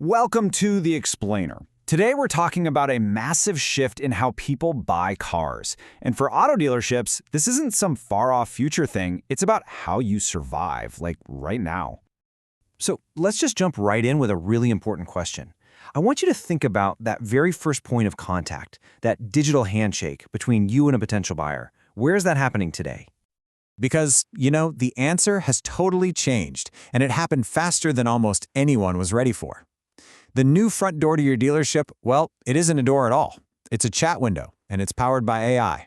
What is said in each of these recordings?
Welcome to The Explainer. Today we're talking about a massive shift in how people buy cars. And for auto dealerships, this isn't some far-off future thing, it's about how you survive, like right now. So let's just jump right in with a really important question. I want you to think about that very first point of contact, that digital handshake between you and a potential buyer. Where is that happening today? Because, the answer has totally changed, and it happened faster than almost anyone was ready for. The new front door to your dealership, well, it isn't a door at all. It's a chat window, and it's powered by AI.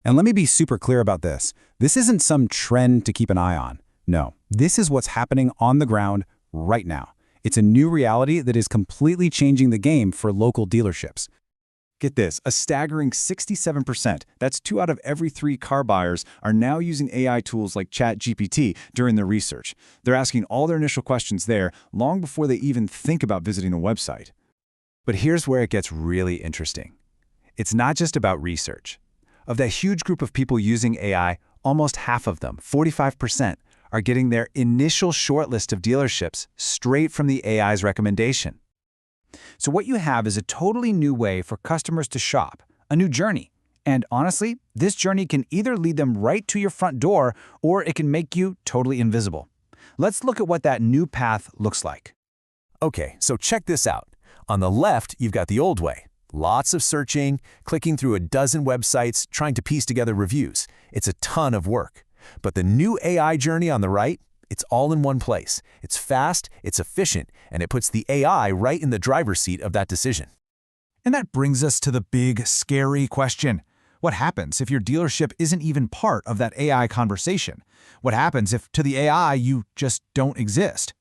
And let me be super clear about this. This isn't some trend to keep an eye on. No, this is what's happening on the ground right now. It's a new reality that is completely changing the game for local dealerships. Get this, a staggering 67%, that's 2 out of every 3 car buyers, are now using AI tools like ChatGPT during their research. They're asking all their initial questions there long before they even think about visiting a website. But here's where it gets really interesting. It's not just about research. Of that huge group of people using AI, almost half of them, 45%, are getting their initial shortlist of dealerships straight from the AI's recommendation. So what you have is a totally new way for customers to shop, a new journey. And honestly, this journey can either lead them right to your front door or it can make you totally invisible. Let's look at what that new path looks like. Okay, so check this out. On the left, you've got the old way. Lots of searching, clicking through a dozen websites, trying to piece together reviews. It's a ton of work. But the new AI journey on the right, it's all in one place. It's fast, it's efficient, and it puts the AI right in the driver's seat of that decision. And that brings us to the big, scary question. What happens if your dealership isn't even part of that AI conversation? What happens if, to the AI, you just don't exist?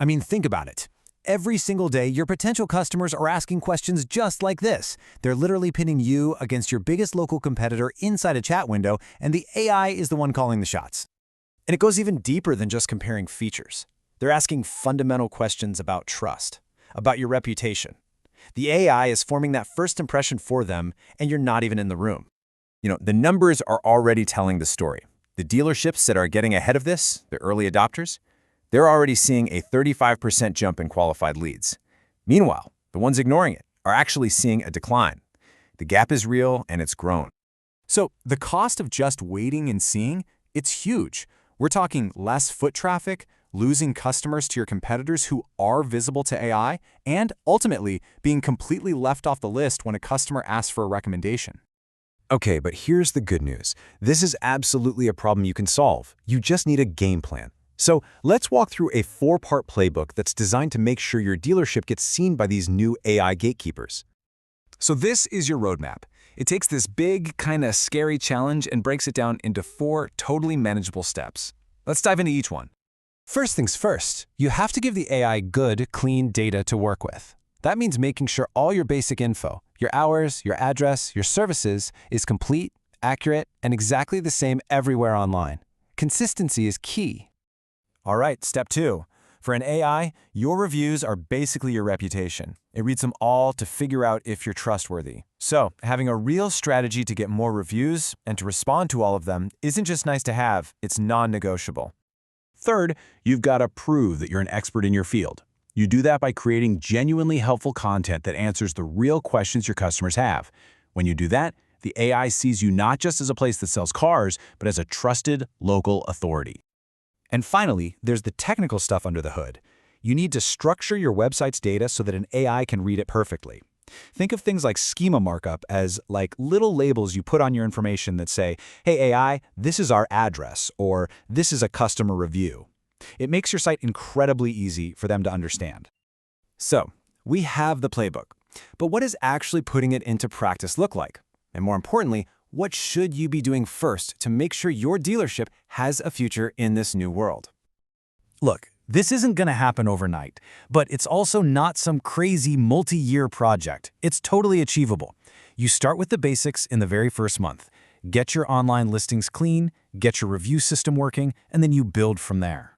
I mean, think about it. Every single day, your potential customers are asking questions just like this. They're literally pitting you against your biggest local competitor inside a chat window, and the AI is the one calling the shots. And it goes even deeper than just comparing features. They're asking fundamental questions about trust, about your reputation. The AI is forming that first impression for them, and you're not even in the room. The numbers are already telling the story. The dealerships that are getting ahead of this, the early adopters, they're already seeing a 35% jump in qualified leads. Meanwhile, the ones ignoring it are actually seeing a decline. The gap is real, and it's grown. So the cost of just waiting and seeing, it's huge. We're talking less foot traffic, losing customers to your competitors who are visible to AI, and ultimately being completely left off the list when a customer asks for a recommendation. Okay, but here's the good news. This is absolutely a problem you can solve. You just need a game plan. So let's walk through a 4-part playbook that's designed to make sure your dealership gets seen by these new AI gatekeepers. So this is your roadmap. It takes this big, kind of scary challenge and breaks it down into 4 totally manageable steps. Let's dive into each one. First things first, you have to give the AI good, clean data to work with. That means making sure all your basic info, your hours, your address, your services, is complete, accurate, and exactly the same everywhere online. Consistency is key. All right, step 2. For an AI, your reviews are basically your reputation. It reads them all to figure out if you're trustworthy. So, having a real strategy to get more reviews and to respond to all of them isn't just nice to have, it's non-negotiable. Third, you've got to prove that you're an expert in your field. You do that by creating genuinely helpful content that answers the real questions your customers have. When you do that, the AI sees you not just as a place that sells cars, but as a trusted local authority. And finally, there's the technical stuff under the hood. You need to structure your website's data so that an AI can read it perfectly. Think of things like schema markup as like little labels you put on your information that say, hey AI, this is our address, or this is a customer review. It makes your site incredibly easy for them to understand. So, we have the playbook, but what does actually putting it into practice look like? And more importantly, what should you be doing first to make sure your dealership has a future in this new world? Look, this isn't going to happen overnight, but it's also not some crazy multi-year project. It's totally achievable. You start with the basics in the very first month. Get your online listings clean, get your review system working, and then you build from there.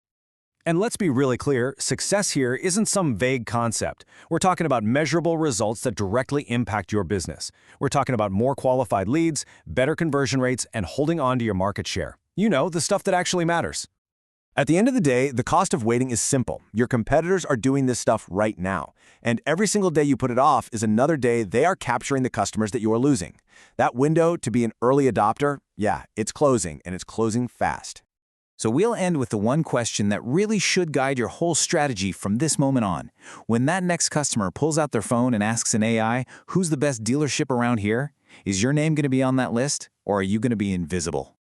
And let's be really clear, success here isn't some vague concept. We're talking about measurable results that directly impact your business. We're talking about more qualified leads, better conversion rates, and holding on to your market share. The stuff that actually matters. At the end of the day, the cost of waiting is simple. Your competitors are doing this stuff right now. And every single day you put it off is another day they are capturing the customers that you are losing. That window to be an early adopter, yeah, it's closing, and it's closing fast. So we'll end with the one question that really should guide your whole strategy from this moment on. When that next customer pulls out their phone and asks an AI, who's the best dealership around here? Is your name going to be on that list, or are you going to be invisible?